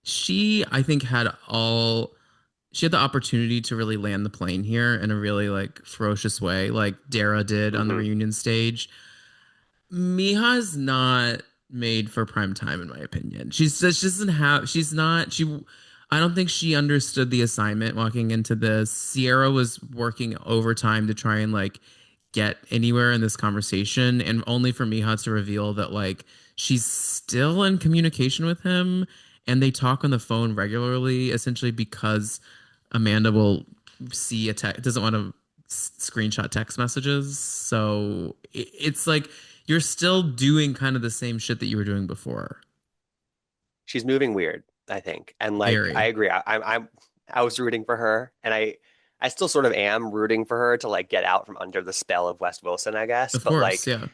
I think, she had the opportunity to really land the plane here in a really like ferocious way, like Dara did on the Hmm. reunion stage. Miha's not made for prime time, in my opinion. She doesn't have, she's not, I don't think she understood the assignment walking into this. Sierra was working overtime to try and like get anywhere in this conversation, and only for Miha to reveal that like she's still in communication with him, and they talk on the phone regularly, essentially because Amanda will see a text, doesn't want to screenshot text messages. So it's like you're still doing kind of the same shit that you were doing before. She's moving weird, I think. And like I Very, agree. I was rooting for her, and I still sort of am rooting for her to like get out from under the spell of Wes Wilson, I guess. of But course, like, yeah.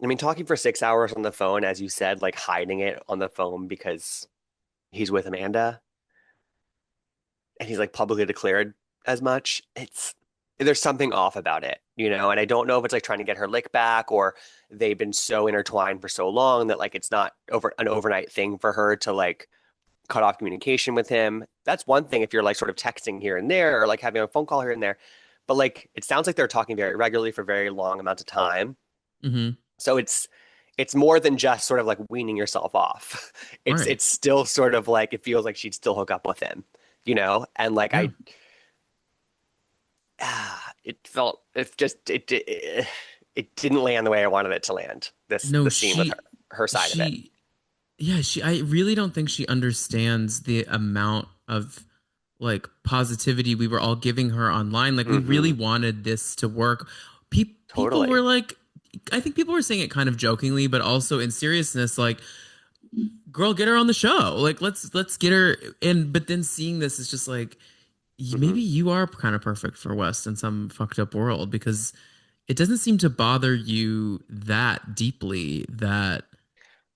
I mean, talking for 6 hours on the phone, as you said, like hiding it on the phone because he's with Amanda and he's like publicly declared as much. It's there's something off about it, you know, and I don't know if it's like trying to get her lick back or they've been so intertwined for so long that like it's not over an overnight thing for her to like cut off communication with him. That's one thing if you're like sort of texting here and there or like having a phone call here and there. But like it sounds like they're talking very regularly for very long amounts of time. Hmm. So it's more than just sort of like weaning yourself off. Right. It's still sort of like it feels like she'd still hook up with him, you know? And like Yeah. it felt it didn't land the way I wanted it to land. No, The scene with her side of it. she, yeah, I really don't think she understands the amount of like positivity we were all giving her online. Like we really Hmm. wanted this to work. People were Totally. like, I think people were saying it kind of jokingly, but also in seriousness, like, girl, get her on the show. Like, let's get her in. But then seeing this is just like, Hmm. maybe you are kind of perfect for West in some fucked up world because it doesn't seem to bother you that deeply that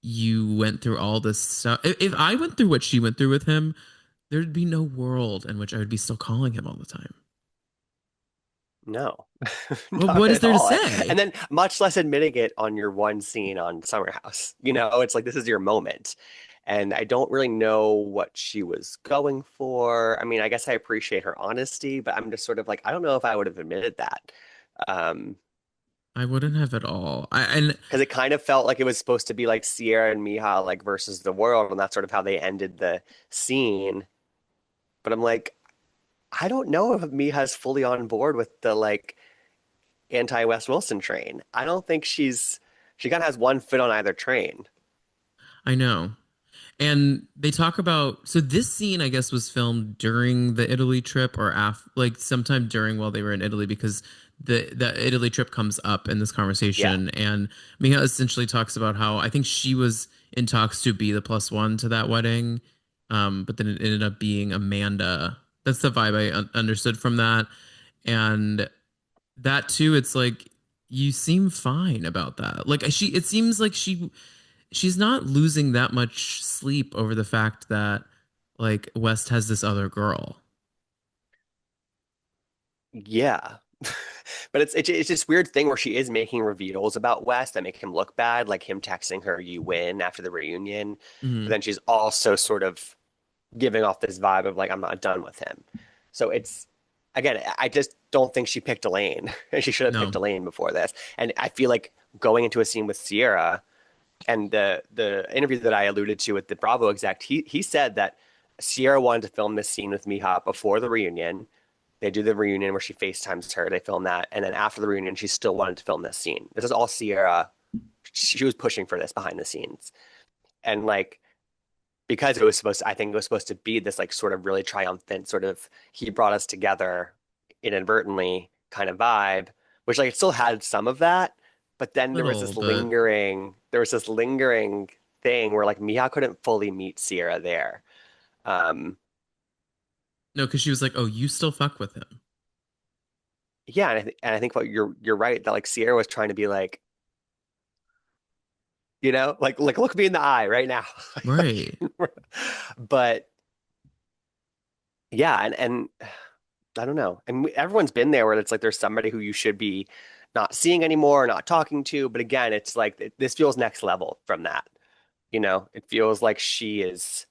you went through all this stuff. If I went through what she went through with him, there'd be no world in which I would be still calling him all the time. No, Well, not what is at there to all. say? And then much less admitting it on your one scene on Summer House. You know, it's like this is your moment. And I don't really know what she was going for. I mean, I guess I appreciate her honesty, but I'm just sort of like, I don't know if I would have admitted that. Um, I wouldn't have at all. And because it kind of felt like it was supposed to be like Sierra and Miha like versus the world, and that's sort of how they ended the scene. But I'm like, I don't know if Miha's fully on board with the like anti-West Wilson train. I don't think she kind of has one foot on either train. I know. And they talk about so this scene, I guess, was filmed during the Italy trip or like sometime during while they were in Italy because the Italy trip comes up in this Yeah. conversation, and Mia essentially talks about how I think she was in talks to be the plus one to that wedding, but then it ended up being Amanda. That's the vibe I understood from that, and that too. It's like you seem fine about that. Like she, it seems like she's not losing that much sleep over the fact that like West has this other girl. Yeah. But it's this weird thing where she is making reveals about West that make him look bad, like him texting her "you win" after the reunion. But Hmm. then she's also sort of giving off this vibe of like I'm not done with him. So it's again, I just don't think she picked a lane. She should have picked No, a lane before this. And I feel like going into a scene with Sierra and the interview that I alluded to with the Bravo exec, he said that Sierra wanted to film this scene with Miha before the reunion. They do the reunion where she FaceTimes her. They film that, and then after the reunion, she still wanted to film this scene. This is all Sierra. She was pushing for this behind the scenes, and like because it was supposed to, I think it was supposed to be this like sort of really triumphant sort of he brought us together inadvertently kind of vibe, which like it still had some of that, but then little, but there was this lingering thing where like Mia couldn't fully meet Sierra there. Um, no, because she was like, "Oh, you still fuck with him." yeah, and I think what you're right that like Sierra was trying to be like, you know, like look me in the eye right now. Right. But yeah, and I don't know. And everyone's been there where it's like there's somebody who you should be not seeing anymore, not talking to. But again, it's like this feels next level from that. You know, it feels like she is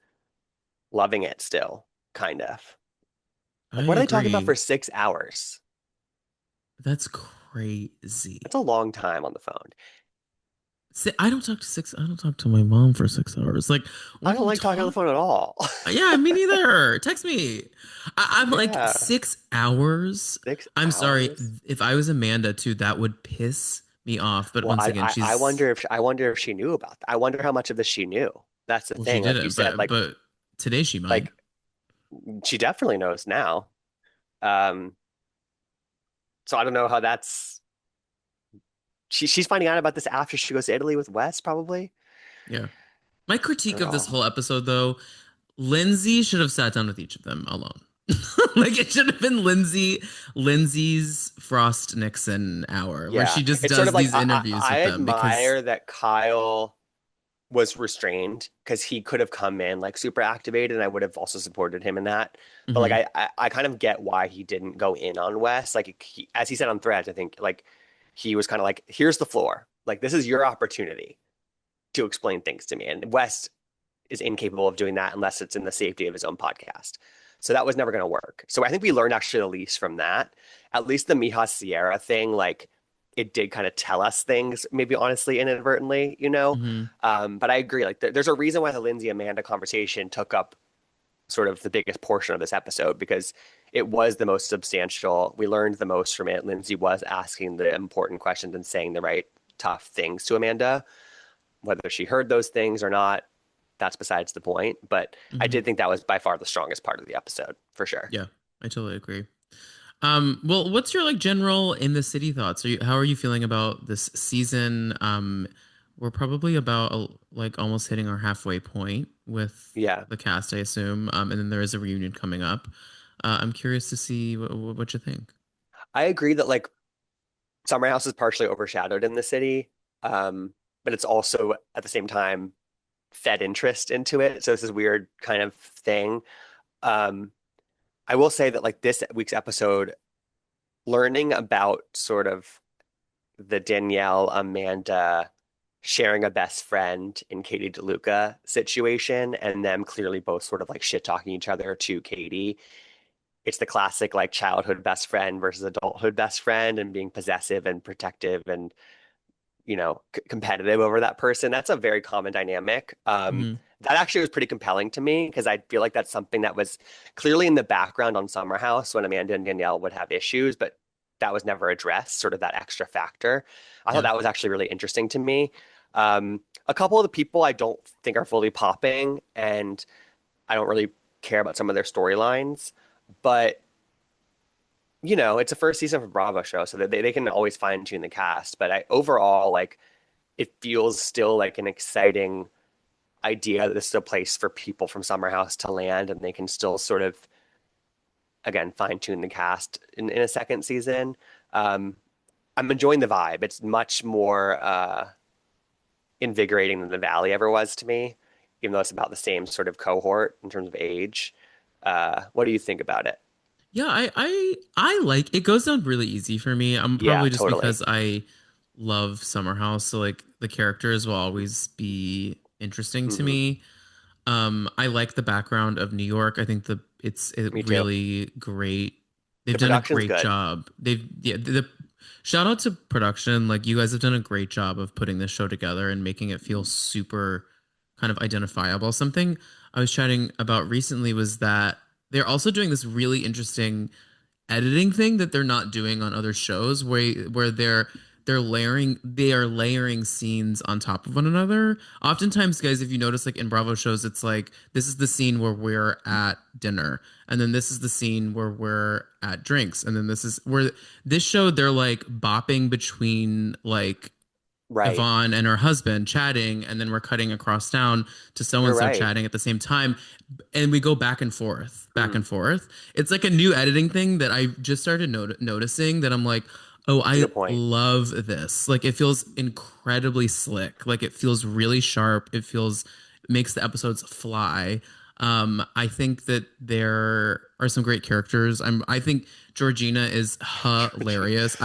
loving it still, kind of. I Like, what are they talking about for agree. 6 hours? That's crazy. That's a long time on the phone. I don't talk to my mom for 6 hours. Like, I what are don't you like talking on the talking? phone at all. Yeah, me neither. Text me. I'm like Yeah, 6 hours. six I'm sorry. hours. If I was Amanda too, that would piss me off. But Well, once again, I wonder if she knew about that. I wonder how much of this she knew. That's the well, she thing. Like you didn't, said, but today she might. like she definitely knows now. Um, so I don't know how that's she's finding out about this after she goes to Italy with Wes, probably. Yeah. My I critique don't of this know. whole episode, though, Lindsay should have sat down with each of them alone. Like it should have been Lindsay's Frost Nixon hour where Yeah, she just it's sort does of like these interviews I with them because admire that Kyle was restrained because he could have come in like super activated and I would have also supported him in that. But like mhm, I kind of get why he didn't go in on Wes. Like as he said on Threads, I think like he was kind of like, here's the floor. Like this is your opportunity to explain things to me. And Wes is incapable of doing that unless it's in the safety of his own podcast. So that was never going to work. So I think we learned actually the least from that. At least the Mija Sierra thing, like it did kind of tell us things, maybe honestly, inadvertently, you know? mhm, But I agree. Like there's a reason why the Lindsay Amanda conversation took up sort of the biggest portion of this episode because it was the most substantial. We learned the most from it. Lindsay was asking the important questions and saying the right tough things to Amanda. Whether she heard those things or not, that's besides the point. But I mhm. did think that was by far the strongest part of the episode, for sure. Yeah, I totally agree. Well, what's your like general in the city thoughts? How are you feeling about this season? We're probably about like almost hitting our halfway point with Yeah, the cast, I assume. And then there is a reunion coming up. I'm curious to see what you think. I agree that like Summer House is partially overshadowed in the city, um, but it's also at the same time fed interest into it. So it's this weird kind of thing. Um, I will say that like this week's episode, learning about sort of the Danielle Amanda sharing a best friend in Katie DeLuca situation and them clearly both sort of like shit talking each other to Katie. It's the classic like childhood best friend versus adulthood best friend and being possessive and protective and competitive over that person. That's a very common dynamic. Hmm. That actually was pretty compelling to me because I feel like that's something that was clearly in the background on Summer House when Amanda and Danielle would have issues, but that was never addressed, sort of that extra factor. I thought Yeah. that was actually really interesting to me. A couple of the people I don't think are fully popping, and I don't really care about some of their storylines, but it's a first season for Bravo show, so that they can always fine tune the cast. But I overall like it feels still like an exciting idea that this is a place for people from Summer House to land and they can still sort of again fine tune the cast in a second season. Um, I'm enjoying the vibe. It's much more invigorating than the Valley ever was to me, even though it's about the same sort of cohort in terms of age. What do you think about it? Yeah, I like it goes down really easy for me. I'm Yeah, probably just totally. because I love Summer House, so like the characters will always be interesting to Hmm. me. I like the background of New York. I think it's a Me too. really great. They've The done a production's great good. job. The shout out to production. Like you guys have done a great job of putting this show together and making it feel super kind of identifiable. Something I was chatting about recently was that they're also doing this really interesting editing thing that they're not doing on other shows where they are layering scenes on top of one another. Oftentimes, guys, if you notice like in Bravo shows, it's like this is the scene where we're at dinner, and then this is the scene where we're at drinks, and then this is where this show they're like bopping between like Right. Yvonne and her husband chatting, and then we're cutting across town to so You're and so right. chatting at the same time, and we go back and forth, back Hmm. and forth. It's like a new editing thing that I just started noticing that I'm like, oh, That's a I good point. love this. Like it feels incredibly slick. Like it feels really sharp. It feels makes the episodes fly. I think that there are some great characters. I think Georgina is hilarious.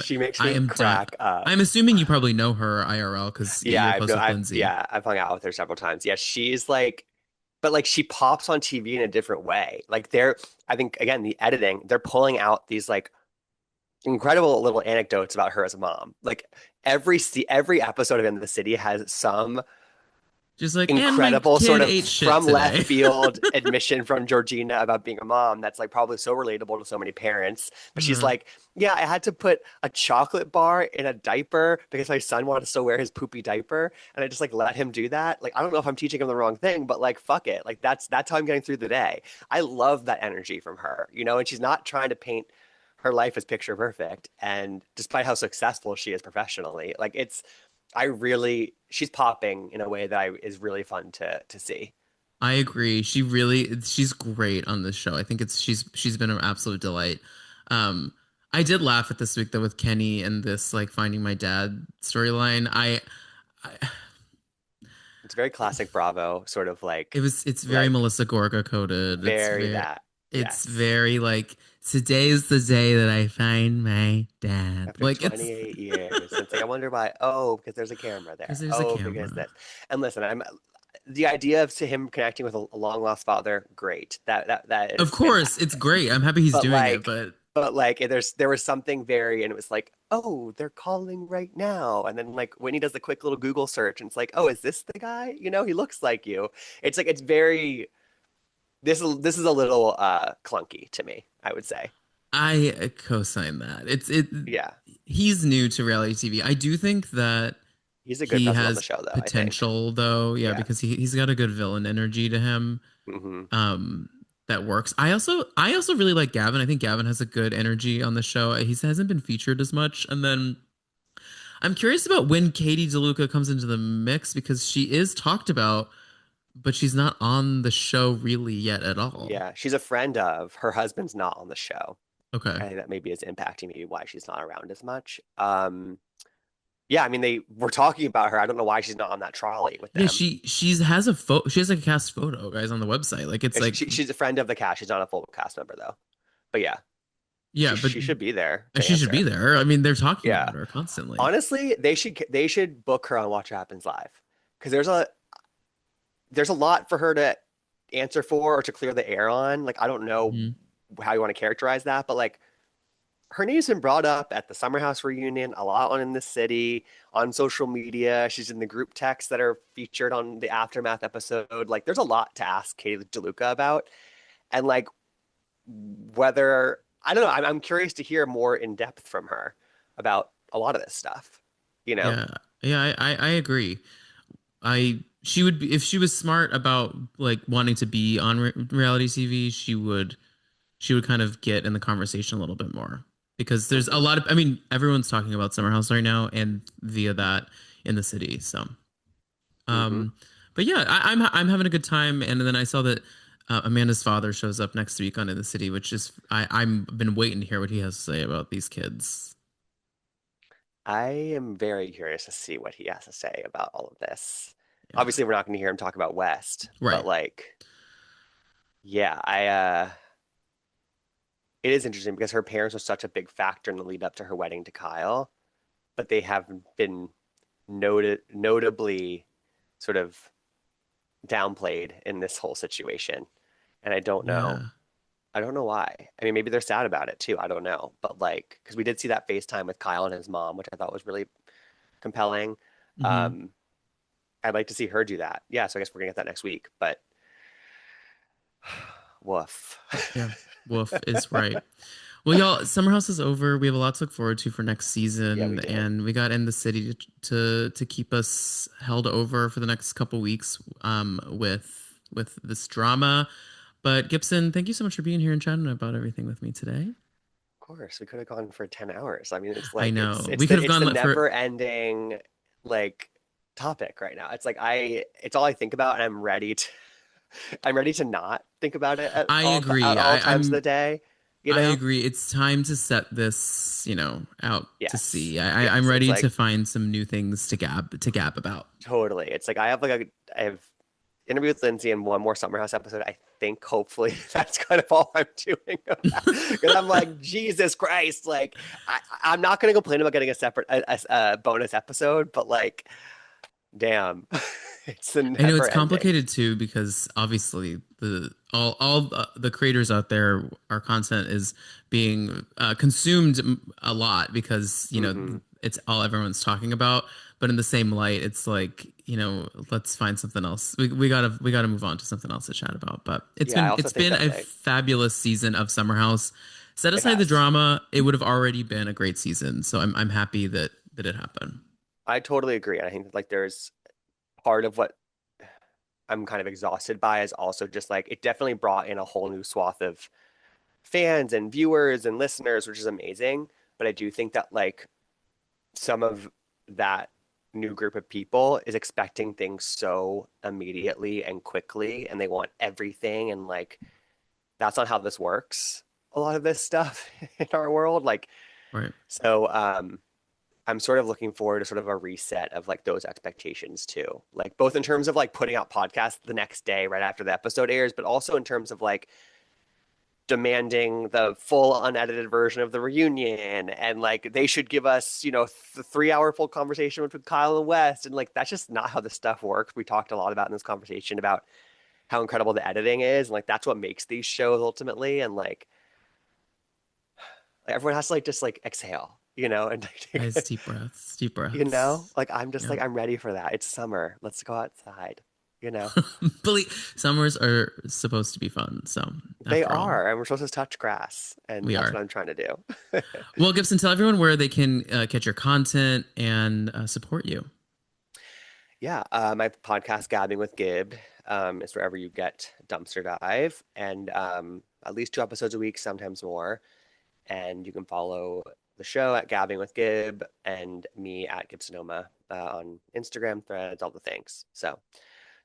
She makes I me am done. crack up. I'm assuming you probably know her IRL because Yeah, you're I've close no, with I've Lindsay. yeah, I've hung out with her several times. Yeah, she's like, but like she pops on TV in a different way. Like I think again, the editing, they're pulling out these like incredible little anecdotes about her as a mom. Like every episode of In the City has some Just like, and my incredible sort kid of ate shit from left today. field admission from Georgina about being a mom that's like probably so relatable to so many parents. But she's Uh, like, yeah, I had to put a chocolate bar in a diaper because my son wanted to still wear his poopy diaper, and I just like let him do that. Like, I don't know if I'm teaching him the wrong thing, but like, fuck it. Like that's how I'm getting through the day. I love that energy from her, and she's not trying to paint her life as picture perfect. And despite how successful she is professionally, like she's popping in a way that is really fun to see. I agree. She's great on this show. I think she's been an absolute delight. Um, I did laugh at this week though with Kenny and this like finding my dad storyline. I It's very classic Bravo, sort of it's very like Melissa Gorga coded. very that. It's Yes. very like today's the day that I find my dad. After Like it's 28 years. It's like I wonder why. Oh, because there's a camera because there. there's a Oh, because camera. this. And listen, I'm the idea of to him connecting with a long lost father, great. That Of is course, it's fantastic. great. I'm happy he's But doing it, like but but like there was something very and it was like, oh, they're calling right now. And then like Whitney does the quick little Google search and it's like, oh, is this the guy? He looks like you. It's like it's very this is a little clunky to me, I would say. I co-sign that. It Yeah. he's new to reality TV. I do think that He's a good he presence on the has show though, I think. potential though. Yeah, Yeah. because he's got a good villain energy to him. Hmm. Um that works. I also really like Gavin. I think Gavin has a good energy on the show. He hasn't been featured as much. And then I'm curious about when Katie DeLuca comes into the mix because she is talked about, but she's not on the show really yet at all. Yeah, she's a friend of her husband's not on the show. Okay. I think that maybe is impacting maybe why she's not around as much. Yeah, I mean they were talking about her. I don't know why she's not on that trolley with Yeah, them. she's has a photo. She has like a cast photo, guys, on the website. Like it's like She's a friend of the cast. She's not a full cast member though. But yeah, yeah, but she should be there to she should be answer. there. I mean, they're talking Yeah. about her constantly. Honestly, they should book her on Watch What Happens Live because there's a lot for her to answer for or to clear the air on. Like I don't know Mhm. how you want to characterize that, but like her name's been brought up at the Summer House reunion a lot on In the City, on social media. She's in the group texts that are featured on the Aftermath episode. Like, there's a lot to ask Katie DeLuca about. And like, whether, I don't know, I'm curious to hear more in depth from her about a lot of this stuff, you know? Yeah, yeah, I agree. She would be if she was smart about like wanting to be on reality TV. She would kind of get in the conversation a little bit more because there's a Hmm. lot of. I mean, everyone's talking about Summer House right now, and via that In the City. So, Hmm. um, but yeah, I'm having a good time, and then I saw that. Amanda's father shows up next week on In the City, which is I'm been waiting to hear what he has to say about these kids. I am very curious to see what he has to say about all of this. Yeah, Obviously, we're not going to hear him talk about West, but right. like, yeah, it is interesting because her parents were such a big factor in the lead up to her wedding to Kyle, but they have been notably sort of downplayed in this whole situation. And Yeah. I don't know why. I mean, maybe they're sad about it too. I don't know. But like, because we did see that FaceTime with Kyle and his mom, which I thought was really compelling. Hmm. Um, I'd like to see her do that. Yeah, so I guess we're gonna get that next week. But woof. Yeah. Wolf is right. Well, y'all, Summer House is over. We have a lot to look forward to for next Yeah, we season, do. and we got In the City to keep us held over for the next couple weeks with this drama. But Gibson, thank you so much for being here and chatting about everything with me today. Of course, we could have gone for 10 hours. I mean, it's I like know we could have it's the gone for. never ending like topic right now. It's like it's all I think about and I'm ready to not think about it I at agree. all times of the day, you I know? agree. It's time to set this, out to Yes. sea. I'm Yes. It's ready to like find some new things to gab about. totally. It's like I have interview with Lindsay and one more Summer House episode. I think hopefully that's kind of all I'm doing because I'm like Jesus Christ. Like I'm not going to complain about getting a separate bonus episode, but like damn, It's a I know never it's ending. complicated too because obviously the creators out there, our content is being consumed a lot because Hmm. it's all everyone's talking about. But in the same light, it's like let's find something else. We gotta move on to something else to chat about. But it's Yeah, I been also it's think been that a like fabulous season of Summer House. Set it aside the has. drama, it would have already been a great season. So I'm happy that it happened. I totally agree. And I think that, like there's part of what I'm kind of exhausted by is also just like it definitely brought in a whole new swath of fans and viewers and listeners, which is amazing. But I do think that like some of that new group of people is expecting things so immediately and quickly, and they want everything. And like, that's not how this works. A lot of this stuff in our world, like, Right. so I'm sort of looking forward to sort of a reset of like those expectations too. Like both in terms of like putting out podcasts the next day right after the episode airs, but also in terms of like demanding the full unedited version of the reunion, and like they should give us the 3 hour full conversation with Kyle and West, and like that's just not how this stuff works. We talked a lot about in this conversation about how incredible the editing is, and like that's what makes these shows ultimately. And like everyone has to like just like exhale, and Guys, deep breaths, deep you know, breaths. like I'm just Yeah. like I'm ready for that. It's summer, let's go outside, you know. Summers are supposed to be fun. So, They after all, are, and we're supposed to touch grass, and we that's are. what I'm trying to do. Well, Gibson, tell everyone where they can catch your content and support you. Yeah, my podcast, Gabbing with Gib, is wherever you get Dumpster Dive, and at least 2 episodes a week, sometimes more. And you can follow the show at Gabbing with Gib and me at Gibsonoma on Instagram, Threads, all the things. So,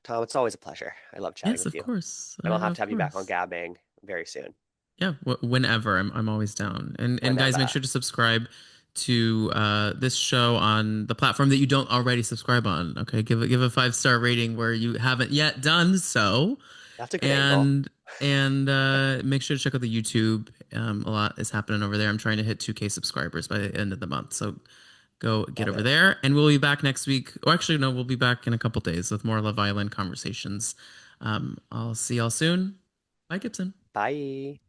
Tom, it's always a pleasure. I love chatting Yes, with of you, course. and I'll have Of to have you back on course. Gabbing very soon. Yeah, whenever I'm always down. And guys, make Whenever. sure to subscribe to this show on the platform that you don't already subscribe on. Okay, give a 5-star rating where you haven't yet done so, That's a good angle. and make sure to check out the YouTube. A lot is happening over there. I'm trying to hit 2K subscribers by the end of the month, so go get Love over it. there. And we'll be back next week. Or actually, no, we'll be back in a couple days with more Love Island conversations. I'll see y'all soon. Bye, Gibson. Bye.